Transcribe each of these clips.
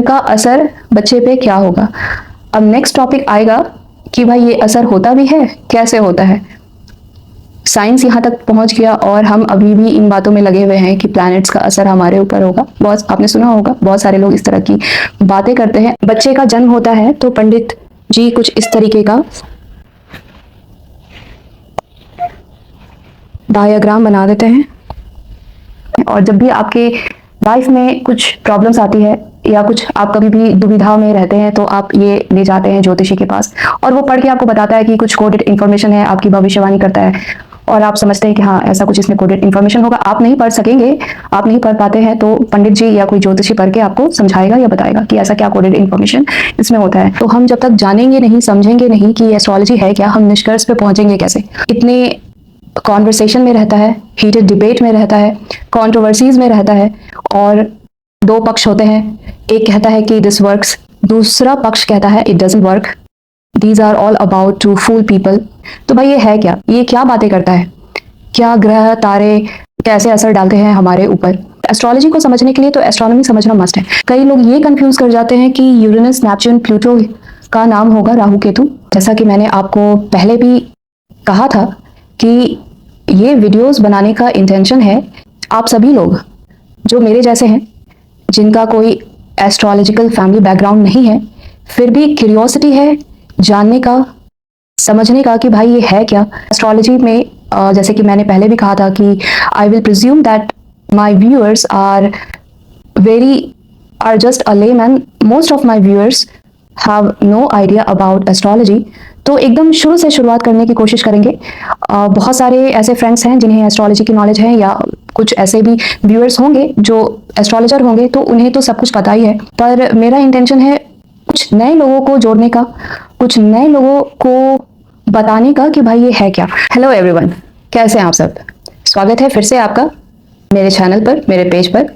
इनका असर बच्चे पे क्या होगा। अब नेक्स्ट टॉपिक आएगा कि भाई ये असर होता भी है, कैसे होता है। साइंस यहाँ तक पहुंच गया और हम अभी भी इन बातों में लगे हुए हैं कि प्लैनेट्स का असर हमारे ऊपर होगा। बहुत आपने सुना होगा, बहुत सारे लोग इस तरह की बातें करते हैं। बच्चे का जन्म होता है तो पंडित जी कुछ इस तरीके का डायग्राम बना देते हैं, और जब भी आपके लाइफ में कुछ प्रॉब्लम्स आती है या कुछ आप कभी भी दुविधा में रहते हैं तो आप ये ले जाते हैं ज्योतिषी के पास, और वो पढ़ के आपको बताता है कि कुछ कोडेड इन्फॉर्मेशन है, आपकी भविष्यवाणी करता है, और आप समझते हैं कि हाँ ऐसा कुछ इसमें कोडेड इन्फॉर्मेशन होगा। आप नहीं पढ़ सकेंगे, आप नहीं पढ़ पाते हैं, तो पंडित जी या कोई ज्योतिषी पढ़ के आपको समझाएगा या बताएगा कि ऐसा क्या कोडेड इन्फॉर्मेशन इसमें होता है। तो हम जब तक जानेंगे नहीं, समझेंगे नहीं कि एस्ट्रोलॉजी है क्या, हम निष्कर्ष पे पहुंचेंगे कैसे। इतने कॉन्वर्सेशन में रहता है, हीटेड डिबेट में रहता है, कंट्रोवर्सीज में रहता है, और दो पक्ष होते हैं। एक कहता है कि दिस वर्क्स, दूसरा पक्ष कहता है it doesn't work, these are all about to fool people. तो भाई ये है क्या, ये क्या बातें करता है, क्या ग्रह तारे कैसे असर डालते हैं हमारे ऊपर। एस्ट्रोलॉजी को समझने के लिए तो एस्ट्रोनॉमी समझना मस्ट है। कई लोग ये कंफ्यूज कर जाते हैं कि यूरेनस, नेपच्यून, प्लूटो का नाम होगा राहु केतु। जैसा कि मैंने आपको पहले भी कहा था कि ये वीडियोस बनाने का इंटेंशन है आप सभी लोग जो मेरे जैसे हैं, जिनका कोई एस्ट्रोलॉजिकल फैमिली बैकग्राउंड नहीं है, फिर भी क्यूरियोसिटी है जानने का, समझने का कि भाई ये है क्या। एस्ट्रोलॉजी में जैसे कि मैंने पहले भी कहा था कि I will presume that my viewers are just a layman, most of my viewers have no idea about astrology. तो एकदम शुरू से शुरुआत करने की कोशिश करेंगे। बहुत सारे ऐसे फ्रेंड्स हैं जिन्हें एस्ट्रोलॉजी की नॉलेज है, या कुछ ऐसे भी व्यूअर्स होंगे जो एस्ट्रोलॉजर होंगे, तो उन्हें तो सब कुछ पता ही है। पर मेरा इंटेंशन है कुछ नए लोगों को जोड़ने का, कुछ नए लोगों को बताने का कि भाई ये है क्या। हेलो एवरीवन, कैसे हैं आप सब। स्वागत है फिर से आपका मेरे चैनल पर, मेरे पेज पर।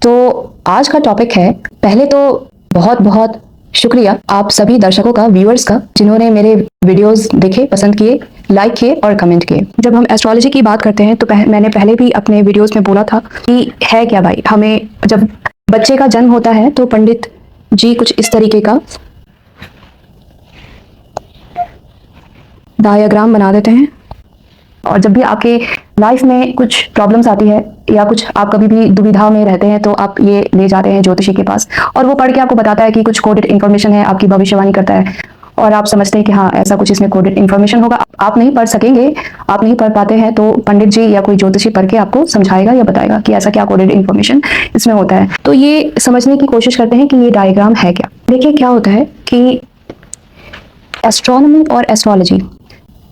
तो आज का टॉपिक है, पहले तो बहुत बहुत शुक्रिया आप सभी दर्शकों का, व्यूअर्स का, जिन्होंने मेरे वीडियोस देखे, पसंद किए, लाइक किए और कमेंट किए। जब हम एस्ट्रोलॉजी की बात करते हैं तो मैंने पहले भी अपने वीडियोस में बोला था कि है क्या भाई। हमें जब बच्चे का जन्म होता है तो पंडित जी कुछ इस तरीके का डायग्राम बना देते हैं, और जब भी आपके लाइफ में कुछ प्रॉब्लम्स आती है या कुछ आप कभी भी दुविधा में रहते हैं तो आप ये ले जाते हैं ज्योतिषी के पास, और वो पढ़ के आपको बताता है कि कुछ कोडेड इन्फॉर्मेशन है, आपकी भविष्यवाणी करता है, और आप समझते हैं कि हाँ ऐसा कुछ इसमें कोडेड इन्फॉर्मेशन होगा। आप नहीं पढ़ सकेंगे, आप नहीं पढ़ पाते हैं, तो पंडित जी या कोई ज्योतिषी पढ़ के आपको समझाएगा या बताएगा कि ऐसा क्या कोडेड इन्फॉर्मेशन इसमें होता है। तो ये समझने की कोशिश करते हैं कि ये डायग्राम है क्या। देखिए क्या होता है कि एस्ट्रोनॉमी और एस्ट्रोलॉजी,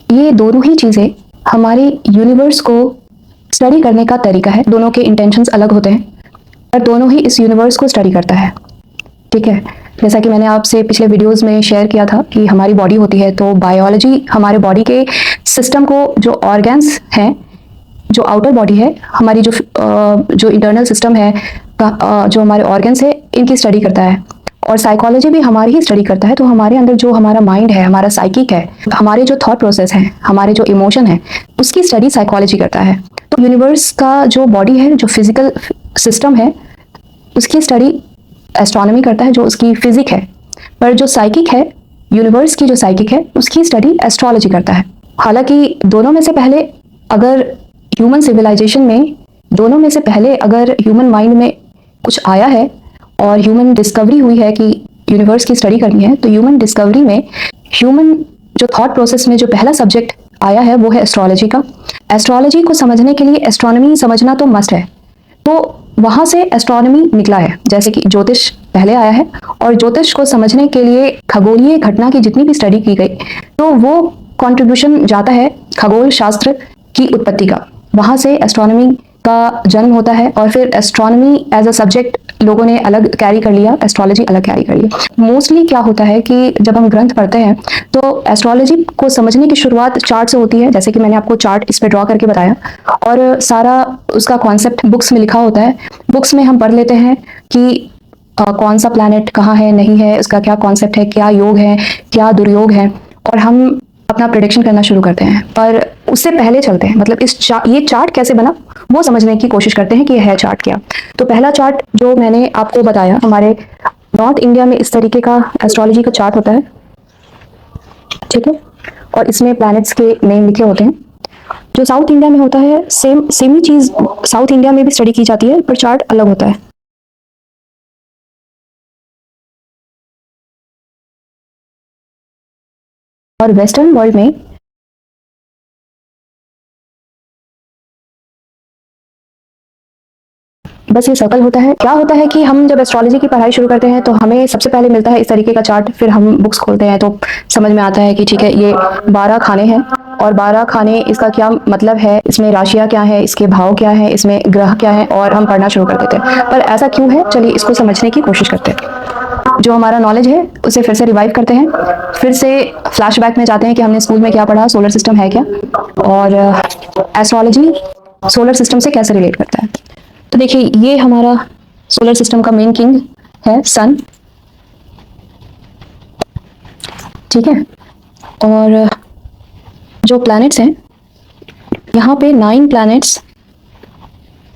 ये दोनों ही चीजें हमारे यूनिवर्स को स्टडी करने का तरीका है। दोनों के इंटेंशंस अलग होते हैं, पर दोनों ही इस यूनिवर्स को स्टडी करता है। ठीक है, जैसा कि मैंने आपसे पिछले वीडियोस में शेयर किया था कि हमारी बॉडी होती है, तो बायोलॉजी हमारे बॉडी के सिस्टम को, जो ऑर्गन्स हैं, जो आउटर बॉडी है हमारी, जो इंटरनल सिस्टम है, जो हमारे ऑर्गन्स है, इनकी स्टडी करता है। और साइकोलॉजी भी हमारी ही स्टडी करता है। तो हमारे अंदर जो हमारा माइंड है, हमारा साइकिक है, हमारे जो थॉट प्रोसेस है, हमारे जो इमोशन है, उसकी स्टडी साइकोलॉजी करता है। तो यूनिवर्स का जो बॉडी है, जो फिजिकल सिस्टम है, उसकी स्टडी एस्ट्रोनॉमी करता है, जो उसकी फिजिक है। पर जो साइकिक है, यूनिवर्स की जो साइकिक है, उसकी स्टडी एस्ट्रोलॉजी करता है। हालांकि दोनों में से पहले अगर ह्यूमन सिविलाइजेशन में, दोनों में से पहले अगर ह्यूमन माइंड में कुछ आया है और ह्यूमन डिस्कवरी हुई है कि यूनिवर्स की स्टडी करनी है, तो ह्यूमन डिस्कवरी में, ह्यूमन जो थॉट प्रोसेस में जो पहला सब्जेक्ट आया है वो है एस्ट्रोलॉजी का। एस्ट्रोलॉजी को समझने के लिए एस्ट्रोनॉमी समझना तो मस्ट है, तो वहां से एस्ट्रोनॉमी निकला है। जैसे कि ज्योतिष पहले आया है, और ज्योतिष को समझने के लिए खगोलीय घटना की जितनी भी स्टडी की गई, तो वो कंट्रीब्यूशन जाता है खगोल शास्त्र की उत्पत्ति का। वहां से एस्ट्रोनॉमी का जन्म होता है, और फिर एस्ट्रोनॉमी एज अ सब्जेक्ट लोगों ने अलग कैरी कर लिया, एस्ट्रोलॉजी अलग कैरी कर लिया। मोस्टली क्या होता है कि जब हम ग्रंथ पढ़ते हैं तो एस्ट्रोलॉजी को समझने की शुरुआत चार्ट से होती है, जैसे कि मैंने आपको चार्ट इस पे ड्रॉ करके बताया, और सारा उसका कॉन्सेप्ट बुक्स में लिखा होता है। बुक्स में हम पढ़ लेते हैं कि कौन सा प्लैनेट कहाँ है, नहीं है, उसका क्या कॉन्सेप्ट है, क्या योग है, क्या दुर्योग है, और हम अपना प्रेडिक्शन करना शुरू करते हैं। पर उससे पहले चलते हैं, मतलब ये चार्ट कैसे बना वो समझने की कोशिश करते हैं कि यह है चार्ट क्या। तो पहला चार्ट जो मैंने आपको बताया, हमारे नॉर्थ इंडिया में इस तरीके का एस्ट्रोलॉजी का चार्ट होता है, ठीक है, और इसमें प्लैनेट्स के नेम लिखे होते हैं। जो साउथ इंडिया में होता है सेम ही चीज साउथ इंडिया में भी स्टडी की जाती है, पर चार्ट अलग होता है। और वेस्टर्न वर्ल्ड में बस ये सर्कल होता है। क्या होता है कि हम जब एस्ट्रोलॉजी की पढ़ाई शुरू करते हैं तो हमें सबसे पहले मिलता है इस तरीके का चार्ट, फिर हम बुक्स खोलते हैं तो समझ में आता है कि ठीक है, ये 12 खाने हैं और 12 खाने इसका क्या मतलब है, इसमें राशियां क्या है, इसके भाव क्या है, इसमें ग्रह क्या है, और हम पढ़ना शुरू कर देते हैं। पर ऐसा क्यों है, चलिए इसको समझने की कोशिश करते हैं। जो हमारा नॉलेज है उसे फिर से रिवाइव करते हैं, फिर से फ्लैशबैक में जाते हैं कि हमने स्कूल में क्या पढ़ा, सोलर सिस्टम है क्या, और एस्ट्रोलॉजी सोलर सिस्टम से कैसे रिलेट करता है। तो देखिए, ये हमारा सोलर सिस्टम का मेन किंग है सन, ठीक है, और जो प्लैनेट्स हैं, यहाँ पे 9 प्लैनेट्स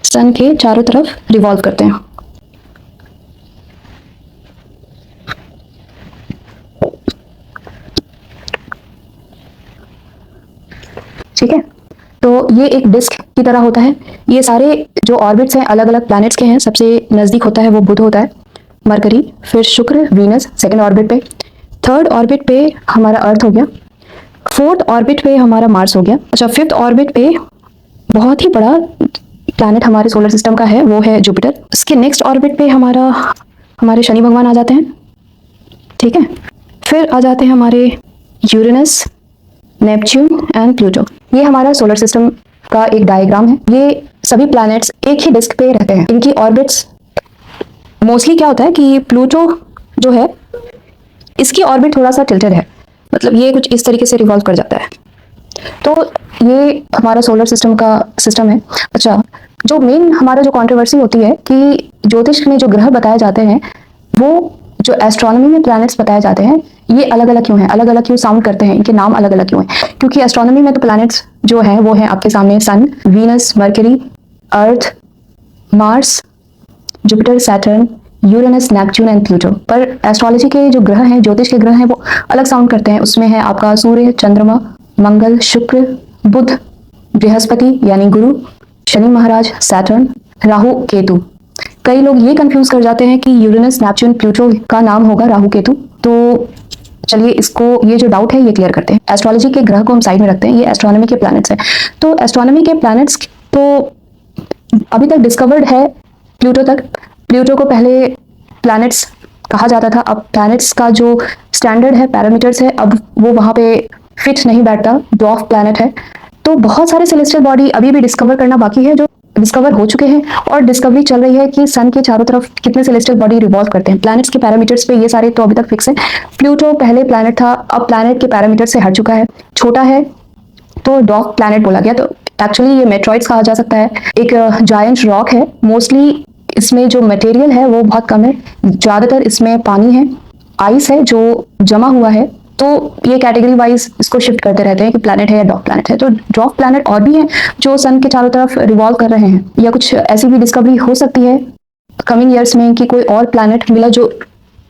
सन के चारों तरफ रिवॉल्व करते हैं। ठीक है, तो ये एक डिस्क की तरह होता है। ये सारे जो ऑर्बिट्स हैं अलग अलग प्लैनेट्स के हैं। सबसे नज़दीक होता है वो बुध होता है, मरकरी, फिर शुक्र, वीनस सेकंड ऑर्बिट पे, थर्ड ऑर्बिट पे हमारा अर्थ हो गया, फोर्थ ऑर्बिट पे हमारा मार्स हो गया। अच्छा, फिफ्थ ऑर्बिट पे बहुत ही बड़ा प्लैनेट हमारे सोलर सिस्टम का है, वो है जुपिटर। इसके नेक्स्ट ऑर्बिट पे हमारे शनि भगवान आ जाते हैं, ठीक है। फिर आ जाते हैं हमारे यूरेनस, नेपच्यून एंड प्लूटो। ये हमारा सोलर सिस्टम का एक डायग्राम है। ये सभी प्लैनेट्स एक ही डिस्क पे रहते हैं। इनकी ऑर्बिट्स मोस्टली क्या होता है कि प्लूटो जो है इसकी ऑर्बिट थोड़ा सा टिल्टेड है, मतलब ये कुछ इस तरीके से रिवॉल्व कर जाता है। तो ये हमारा सोलर सिस्टम का सिस्टम है। अच्छा, जो मेन हमारा जो कंट्रोवर्सी होती है कि ज्योतिष में जो ग्रह बताए जाते हैं, वो जो एस्ट्रोनॉमी में प्लैनेट्स बताए जाते हैं, ये अलग अलग क्यों हैं, अलग अलग क्यों साउंड करते हैं, इनके नाम अलग अलग क्यों हैं। क्योंकि एस्ट्रोनॉमी में तो प्लैनेट्स जो हैं वो हैं आपके सामने sun, Venus, Mercury, Earth, Mars, Jupiter, Saturn, Uranus, Neptune and Pluto. पर एस्ट्रोलॉजी के जो ग्रह हैं, ज्योतिष के ग्रह हैं, वो अलग साउंड करते हैं। उसमें है आपका सूर्य, चंद्रमा, मंगल, शुक्र, बुध, बृहस्पति यानी गुरु, शनि महाराज, सैटर्न, राहु, केतु। कई लोग ये कंफ्यूज कर जाते हैं कि यूरेनस, नेपच्यून, प्लूटो का नाम होगा राहु केतु। तो चलिए ये जो डाउट है ये क्लियर करते हैं। एस्ट्रोलॉजी के ग्रह को हम साइड में रखते हैं, ये एस्ट्रोनॉमी के प्लैनेट्स हैं। तो एस्ट्रोनॉमी के प्लैनेट्स तो अभी तक डिस्कवर्ड है प्लूटो तक। प्लूटो को पहले प्लैनेट्स कहा जाता था, अब प्लैनेट्स का जो स्टैंडर्ड है, पैरामीटर्स है, अब वो वहाँ पे फिट नहीं बैठता, ड्वार्फ प्लैनेट है। तो बहुत सारे सेलेस्टियल बॉडी अभी भी डिस्कवर करना बाकी है, जो डिस्कवर हो चुके हैं, और डिस्कवरी चल रही है कि सन के चारों तरफ कितने सेलेस्टियल बॉडी रिवॉल्व करते हैं। प्लैनेट्स के पैरामीटर्स पे ये सारे तो अभी तक फिक्स है। प्लूटो पहले प्लैनेट था, अब प्लैनेट के पैरामीटर से हट चुका है, छोटा है, तो ड्वार्फ प्लैनेट बोला गया। तो एक्चुअली ये मेट्रॉइड्स कहा जा सकता है। एक जायंट रॉक है, मोस्टली इसमें जो मटेरियल है वो बहुत कम है, ज्यादातर इसमें पानी है, आइस है जो जमा हुआ है। तो ये कैटेगरी वाइज इसको शिफ्ट करते रहते हैं कि प्लैनेट है या ड्वार्फ प्लैनेट है। तो ड्वार्फ प्लैनेट और भी हैं जो सन के चारों तरफ रिवॉल्व कर रहे हैं, या कुछ ऐसी भी डिस्कवरी हो सकती है कमिंग ईयर्स में कि कोई और प्लैनेट मिला जो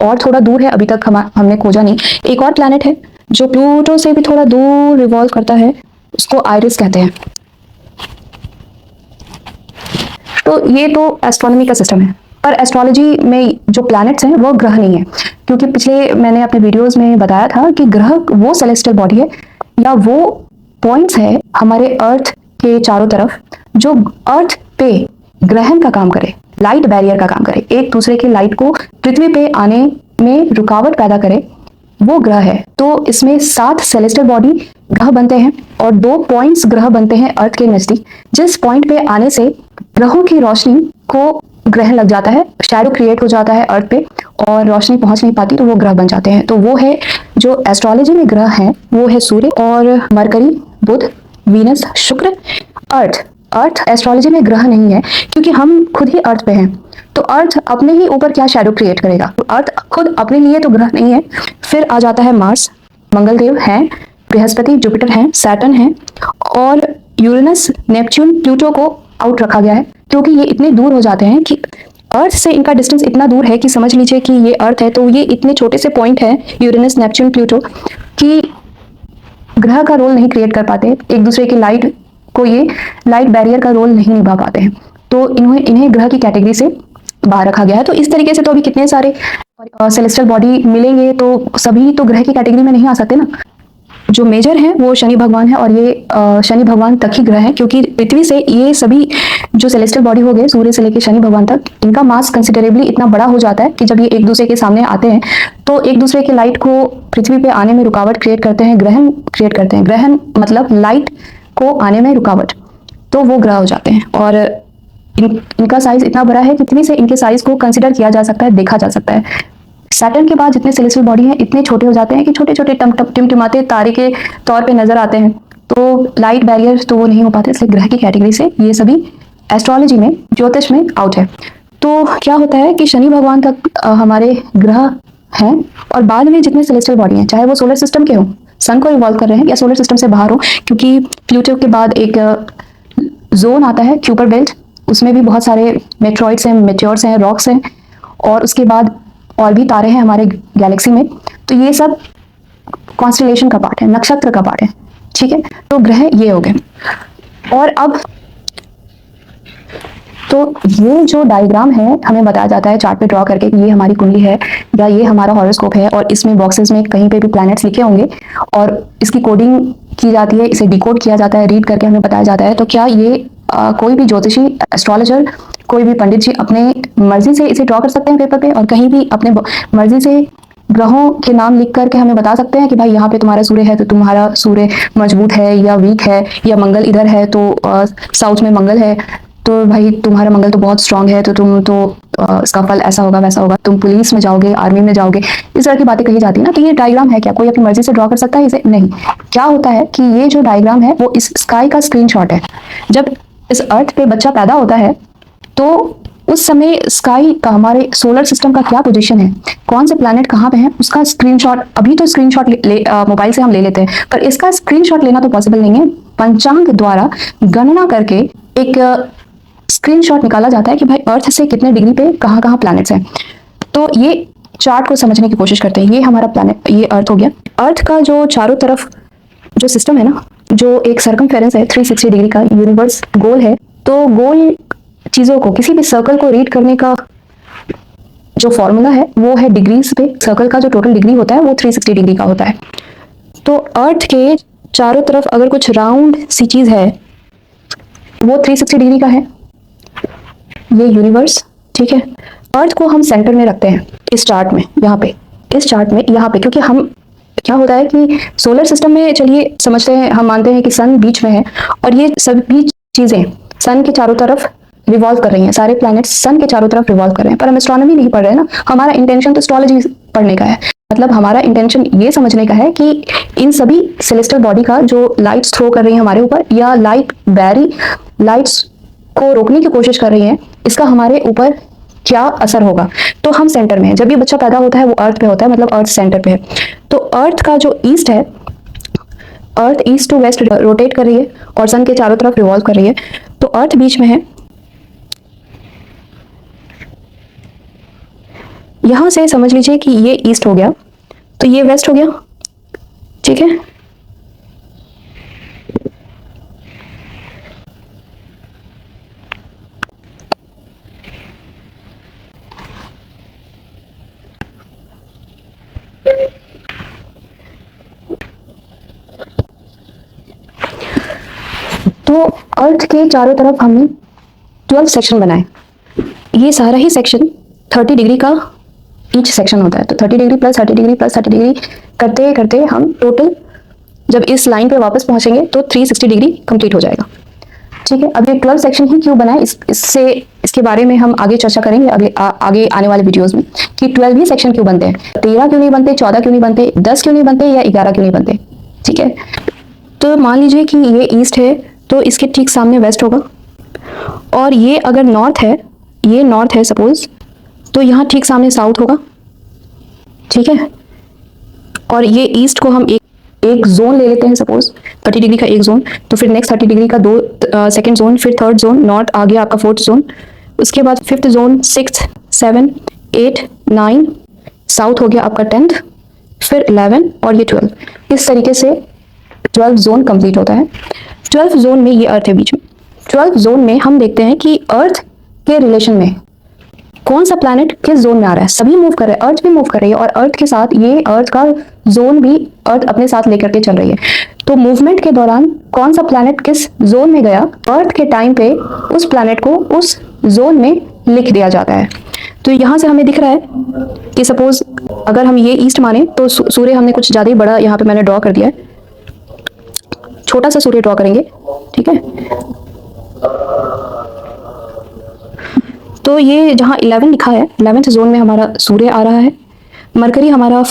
और थोड़ा दूर है, अभी तक हमने खोजा नहीं। एक और प्लैनेट है जो प्लूटो से भी थोड़ा दूर रिवॉल्व करता है, उसको आइरिस कहते हैं। तो ये तो एस्ट्रोनॉमी का सिस्टम है। पर एस्ट्रोलॉजी में जो प्लैनेट्स हैं वो ग्रह नहीं है, क्योंकि पिछले मैंने अपने वीडियोस में बताया था कि ग्रह वो सेलेस्टियल बॉडी है या वो पॉइंट्स है हमारे अर्थ के चारों तरफ जो अर्थ पे ग्रहण का काम करे, लाइट बैरियर का काम करे, एक दूसरे के लाइट को पृथ्वी पे आने में रुकावट पैदा करे, वो ग्रह है। तो इसमें 7 सेलेस्टियल बॉडी ग्रह बनते हैं और 2 पॉइंट्स ग्रह बनते हैं अर्थ के नजदीक, जिस पॉइंट पे आने से ग्रहों की रोशनी को ग्रहण लग जाता है, शैडो क्रिएट हो जाता है अर्थ पे और रोशनी पहुंच नहीं पाती, तो वो ग्रह बन जाते हैं। तो वो है जो एस्ट्रोलॉजी में ग्रह हैं, वो है सूर्य और मरकरी, बुध, वीनस, शुक्र, अर्थ। अर्थ एस्ट्रोलॉजी में ग्रह नहीं है, क्योंकि हम खुद ही अर्थ पे हैं। तो अर्थ अपने ही ऊपर क्या शैडो क्रिएट करेगा, तो अर्थ खुद अपने लिए तो ग्रह नहीं है। फिर आ जाता है मार्स, मंगलदेव है, बृहस्पति, जुपिटर है, सैटर्न है, और यूरेनस, नेपच्यून, प्लूटो को आउट रखा गया है, क्योंकि ये इतने दूर हो जाते हैं कि अर्थ से इनका डिस्टेंस इतना दूर है कि समझ लीजिए कि ये अर्थ है, तो ये इतने छोटे से पॉइंट है यूरेनस, नेपच्यून, प्लूटो, कि ग्रह का रोल नहीं क्रिएट कर पाते, एक दूसरे की लाइट को ये लाइट बैरियर का रोल नहीं निभा पाते हैं, तो इन्हें ग्रह की कैटेगरी से बाहर रखा गया है। तो इस तरीके से तो अभी कितने सारे सेलेस्टियल बॉडी मिलेंगे, तो सभी तो ग्रह की कैटेगरी में नहीं आ सकते ना। जो मेजर है वो शनि भगवान है, और ये शनि भगवान तक ही ग्रह है, क्योंकि पृथ्वी से ये सभी जो सेलेस्टियल बॉडी हो गए, सूर्य से लेकर शनि भगवान तक, इनका मास कंसिडरेबली इतना बड़ा हो जाता है कि जब ये एक दूसरे के सामने आते हैं तो एक दूसरे के लाइट को पृथ्वी पे आने में रुकावट क्रिएट करते हैं, ग्रहण क्रिएट करते हैं। ग्रहण मतलब लाइट को आने में रुकावट, तो वो ग्रह हो जाते हैं। और इनका साइज इतना बड़ा है, पृथ्वी से इनके साइज को कंसिडर किया जा सकता है, देखा जा सकता है। सैटर्न के बाद जितने सेलेस्टियल बॉडी हैं इतने छोटे हो जाते हैं कि छोटे छोटे टिमटिमाते तारे के तौर पे नजर आते हैं, तो लाइट बैरियर तो वो नहीं हो पाते, इसलिए ग्रह की कैटेगरी से ये सभी एस्ट्रोलॉजी में, ज्योतिष में आउट है। तो क्या होता है कि शनि भगवान तक हमारे ग्रह हैं, और बाद में जितने सेलेस्टियल बॉडी हैं, चाहे वो सोलर सिस्टम के हों, सन को इवॉल्व कर रहे हैं, या सोलर सिस्टम से बाहर हो, क्योंकि प्लूटो के बाद एक जोन आता है क्यूपर बेल्ट, उसमें भी बहुत सारे मेट्रॉइड्स हैं, मेट्योर्स हैं, रॉक्स हैं, और उसके बाद और भी तारे हैं हमारे गैलेक्सी में। तो ये सब कॉन्स्टेलेशन का पार्ट है, नक्षत्र का पार्ट है, ठीक है। तो ग्रह ये हो गए। और अब तो ये जो डायग्राम है हमें बताया जाता है चार्ट पे ड्रॉ करके कि ये हमारी कुंडली है, या ये हमारा हॉरोस्कोप है, और इसमें बॉक्सेस में कहीं पे भी प्लैनेट्स लिखे होंगे, और इसकी कोडिंग की जाती है, इसे डिकोड किया जाता है, रीड करके हमें बताया जाता है। तो क्या ये कोई भी ज्योतिषी, एस्ट्रोलॉजर, कोई भी पंडित जी अपने मर्जी से इसे ड्रॉ कर सकते हैं पेपर पे, और कहीं भी अपने मर्जी से ग्रहों के नाम लिख करके हमें बता सकते हैं कि भाई यहाँ पे तुम्हारा सूर्य है तो तुम्हारा सूर्य मजबूत है या वीक है, या मंगल इधर है तो साउथ में मंगल है तो भाई तुम्हारा मंगल तो बहुत स्ट्रांग है, तो तुम तो इसका फल ऐसा होगा वैसा होगा, तुम पुलिस में जाओगे, आर्मी में जाओगे, इस तरह की बातें कही जाती है ना। तो ये डायग्राम है क्या कोई अपनी मर्जी से ड्रॉ कर सकता है इसे? नहीं। क्या होता है कि ये जो डायग्राम है वो इस स्काई का स्क्रीनशॉट है। जब इस अर्थ पे बच्चा पैदा होता है तो उस समय स्काई का, हमारे सोलर सिस्टम का क्या पोजीशन है, कौन से प्लैनेट कहाँ पे हैं, उसका स्क्रीनशॉट, अभी तो स्क्रीनशॉट मोबाइल से हम ले लेते हैं, पर इसका स्क्रीनशॉट लेना तो पॉसिबल नहीं है। पंचांग द्वारा गणना करके एक स्क्रीनशॉट निकाला जाता है कि भाई अर्थ से कितने डिग्री पे कहाँ कहाँ प्लैनेट्स हैं। तो ये चार्ट को समझने की कोशिश करते हैं। ये हमारा प्लैनेट, ये अर्थ हो गया। अर्थ का जो चारों तरफ जो सिस्टम है ना, जो एक सर्कमफेरेंस है 360 डिग्री का, यूनिवर्स गोल है, तो गोल चीजों को, किसी भी सर्कल को रीड करने का जो फॉर्मूला है वो है डिग्रीज पे। सर्कल का जो टोटल डिग्री होता है वो 360 डिग्री का होता है। तो अर्थ के चारों तरफ अगर कुछ राउंड सी चीज है वो 360 डिग्री का है, ये यूनिवर्स, ठीक है। अर्थ को हम सेंटर में रखते हैं इस चार्ट में, यहाँ पे, इस चार्ट में यहाँ पे, क्योंकि हम, क्या होता है कि सोलर सिस्टम में, चलिए समझते हैं, हम मानते हैं कि सन बीच में है, और ये सभी चीजें सन के चारों तरफ रिवॉल्व कर रही हैं, सारे प्लैनेट्स सन के चारों तरफ रिवॉल्व कर रहे हैं। पर हम एस्ट्रोनॉमी नहीं पढ़ रहे हैं ना, हमारा इंटेंशन तो एस्ट्रोलॉजी पढ़ने का है। मतलब हमारा इंटेंशन ये समझने का है कि इन सभी सेलेस्टियल बॉडी का जो लाइट्स थ्रो कर रही है हमारे ऊपर, या लाइट्स को रोकने की कोशिश कर रही है, इसका हमारे ऊपर क्या असर होगा। तो हम सेंटर में हैं। जब ये बच्चा पैदा होता है वो अर्थ पे होता है, मतलब अर्थ सेंटर पे है। तो अर्थ का जो ईस्ट है, अर्थ ईस्ट टू वेस्ट रोटेट कर रही है और सन के चारों तरफ रिवॉल्व कर रही है, तो अर्थ बीच में है। यहां से समझ लीजिए कि ये ईस्ट हो गया, तो ये वेस्ट हो गया, ठीक है। तो अर्थ के चारों तरफ हमने 12 सेक्शन बनाए। ये सारा ही सेक्शन 30 डिग्री का ईच सेक्शन होता है। तो 30 degree plus 30 degree plus 30 degree करते करते हम टोटल जब इस लाइन पे वापस पहुंचेंगे तो 360 डिग्री कंप्लीट हो जाएगा, ठीक है। अब ये 12 सेक्शन ही क्यों बनाए, इसके बारे में हम आगे चर्चा करेंगे आगे आने वाले वीडियोस में, कि 12 ही सेक्शन क्यों बनते हैं, 13 क्यों नहीं बनते, 14 क्यों नहीं बनते, 10 क्यों नहीं बनते, या 11 क्यों नहीं बनते, ठीक है। तो मान लीजिए कि ये ईस्ट है, तो इसके ठीक सामने वेस्ट होगा, और ये अगर नॉर्थ है, ये नॉर्थ है सपोज, तो यहाँ ठीक सामने साउथ होगा, ठीक है। और ये ईस्ट को हम एक जोन ले लेते हैं, सपोज 30 डिग्री का एक जोन, तो फिर नेक्स्ट 30 डिग्री का दो सेकंड जोन, फिर थर्ड जोन, नॉर्थ आ गया आपका फोर्थ जोन, उसके बाद 5th जोन, 6th, 7, 8, 9, साउथ हो गया आपका 10th, फिर 11 और ये 12। इस तरीके से 12 जोन कंप्लीट होता है। 12 जोन में ये अर्थ है बीच में। 12 जोन में हम देखते हैं कि अर्थ के रिलेशन में कौन सा प्लैनेट किस जोन में आ रहा है। सभी मूव कर रहे हैं, अर्थ भी मूव कर रही है और अर्थ के साथ ये अर्थ का जोन भी अर्थ अपने साथ लेकर के चल रही है। तो मूवमेंट के दौरान कौन सा प्लैनेट किस जोन में गया, अर्थ के टाइम पे उस प्लैनेट को उस जोन में लिख दिया जाता है। तो यहाँ से हमें दिख रहा है कि सपोज अगर हम ये ईस्ट माने तो सूर्य हमने कुछ ज़्यादा ही बड़ा यहाँ पे मैंने ड्रॉ कर दिया है, छोटा सा सूर्य ड्रॉ करेंगे, ठीक है। तो ये जहाँ 11 लिखा है, 11th जोन में हमारा सूर्य आ रहा है। मरकरी हमारा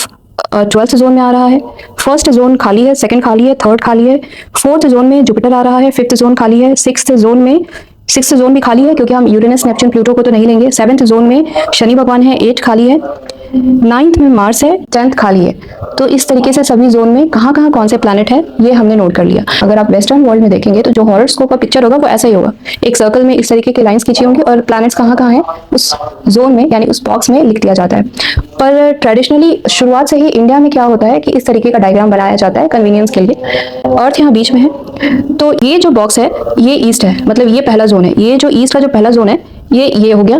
12th जोन में आ रहा है। 1st जोन खाली है, 2nd खाली है, 3rd खाली है। 4th जोन में जुपिटर आ रहा है। 5th जोन खाली है। 6th जोन भी खाली है क्योंकि हम यूरेनस, नेपच्यून, प्लूटो को तो नहीं लेंगे। 7th जोन में शनि भगवान है। 8 खाली है। 9th में मार्स है। 10th खाली है। तो इस तरीके से सभी जोन में कहाँ कहाँ कौन से प्लैनेट है ये हमने नोट कर लिया। अगर आप वेस्टर्न वर्ल्ड में देखेंगे तो जो हॉरोस्कोप का पिक्चर होगा वो ऐसा ही होगा। एक सर्कल में इस तरीके के लाइंस खींची होंगी और प्लैनेट्स कहाँ कहाँ हैं उस जोन में यानी उस बॉक्स में लिख दिया जाता है। पर ट्रेडिशनली शुरुआत से ही इंडिया में क्या होता है कि इस तरीके का डायग्राम बनाया जाता है कन्वीनियंस के लिए। अर्थ यहाँ बीच में है। तो ये जो बॉक्स है ये ईस्ट है, मतलब ये पहला जोन है। ये जो ईस्ट का जो पहला जोन है ये हो गया।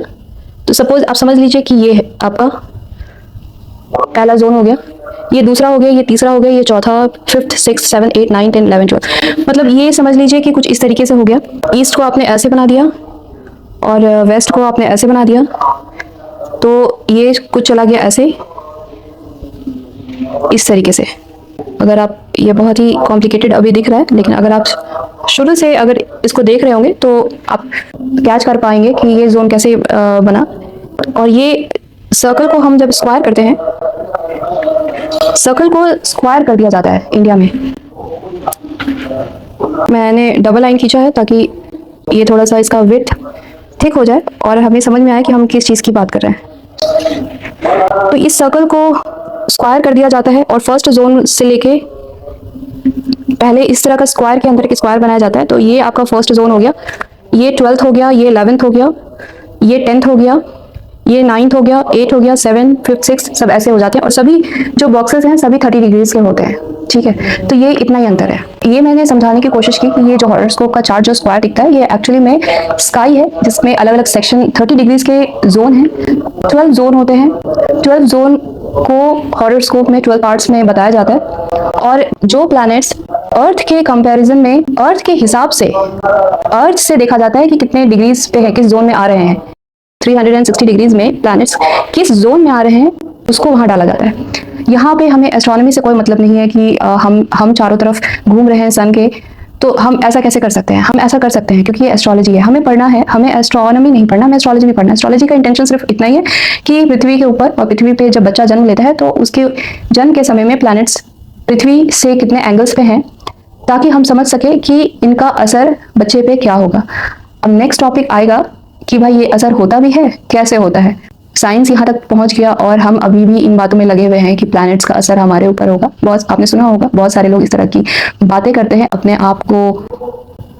तो सपोज आप समझ लीजिए कि ये है आपका पहला जोन हो गया, ये दूसरा हो गया, ये तीसरा हो गया, ये चौथा, 5th, 6th, 7th, 8, 9, 10, 11, 12। मतलब ये समझ लीजिए कि कुछ इस तरीके से हो गया। ईस्ट को आपने ऐसे बना दिया और वेस्ट को आपने ऐसे बना दिया। तो ये कुछ चला गया ऐसे, इस तरीके से। अगर आप, ये बहुत ही कॉम्प्लिकेटेड अभी दिख रहा है, लेकिन अगर आप शुरू से अगर इसको देख रहे होंगे तो आप कैच कर पाएंगे कि ये जोन कैसे बना। और ये सर्कल को हम जब स्क्वायर करते हैं, सर्कल को स्क्वायर कर दिया जाता है इंडिया में। मैंने डबल लाइन खींचा है ताकि ये थोड़ा सा इसका विड्थ थिक हो जाए और हमें समझ में आए कि हम किस चीज़ की बात कर रहे हैं। तो इस सर्कल को स्क्वायर कर दिया जाता है और फर्स्ट जोन से लेके पहले इस तरह का स्क्वायर के अंदर एक स्क्वायर बनाया जाता है। तो ये आपका फर्स्ट जोन हो गया, ये 12th हो गया, ये 11th हो गया, ये 10th हो गया, ये 9th हो गया, 8 हो गया, 7, 5th, 6th सब ऐसे हो जाते हैं। और सभी जो बॉक्सेस हैं सभी 30 डिग्रीज के होते हैं, ठीक है। तो ये इतना ही अंतर है। ये मैंने समझाने की कोशिश की कि ये जो हॉरोस्कोप का चार्ट जो स्क्वायर दिखता है ये एक्चुअली में स्काई है, जिसमें अलग अलग सेक्शन 30 डिग्रीज के जोन हैं। 12 जोन होते हैं। 12 जोन को हॉरोस्कोप में 12 पार्ट्स में बताया जाता है। और जो प्लैनेट्स अर्थ के कंपैरिजन में, अर्थ के हिसाब से, अर्थ से देखा जाता है कि कितने डिग्रीज पे है, किस जोन में आ रहे हैं। 360 डिग्रीज में प्लैनेट्स किस जोन में आ रहे हैं उसको वहां डाला जाता है। यहाँ पे हमें एस्ट्रोनॉमी से कोई मतलब नहीं है कि हम चारों तरफ घूम रहे हैं सन के, तो हम ऐसा कैसे कर सकते हैं। हम ऐसा कर सकते हैं क्योंकि ये एस्ट्रोलॉजी है, हमें पढ़ना है। हमें एस्ट्रोनॉमी नहीं पढ़ना, हमें एस्ट्रोलॉजी भी पढ़ना है। एस्ट्रोलॉजी का इंटेंशन सिर्फ इतना ही है कि पृथ्वी के ऊपर, और पृथ्वी पे जब बच्चा जन्म लेता है तो उसके जन्म के समय में प्लैनेट्स पृथ्वी से कितने एंगल्स पे हैं, ताकि हम समझ सके कि इनका असर बच्चे पे क्या होगा। अब नेक्स्ट टॉपिक आएगा कि भाई ये असर होता भी है, कैसे होता है। साइंस यहाँ तक पहुंच गया और हम अभी भी इन बातों में लगे हुए हैं कि प्लैनेट्स का असर हमारे ऊपर होगा। बहुत आपने सुना होगा, बहुत सारे लोग इस तरह की बातें करते हैं, अपने आप को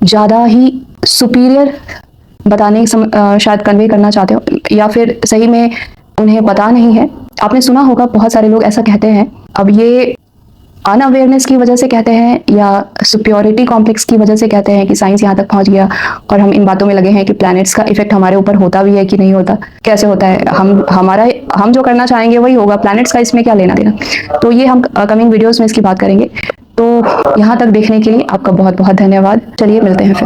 ज़्यादा ही सुपीरियर बताने शायद कन्वे करना चाहते हो, या फिर सही में उन्हें पता नहीं है। आपने सुना होगा बहुत सारे लोग ऐसा कहते हैं। अब ये अनअवेयरनेस की वजह से कहते हैं या सुप्योरिटी कॉम्प्लेक्स की वजह से कहते हैं कि साइंस यहाँ तक पहुँच गया और हम इन बातों में लगे हैं कि प्लैनेट्स का इफेक्ट हमारे ऊपर होता भी है कि नहीं होता, कैसे होता है। हम जो करना चाहेंगे वही होगा, प्लैनेट्स का इसमें क्या लेना देना। तो ये हम कमिंग वीडियोस में इसकी बात करेंगे। तो यहाँ तक देखने के लिए आपका बहुत बहुत धन्यवाद। चलिए मिलते हैं फिर।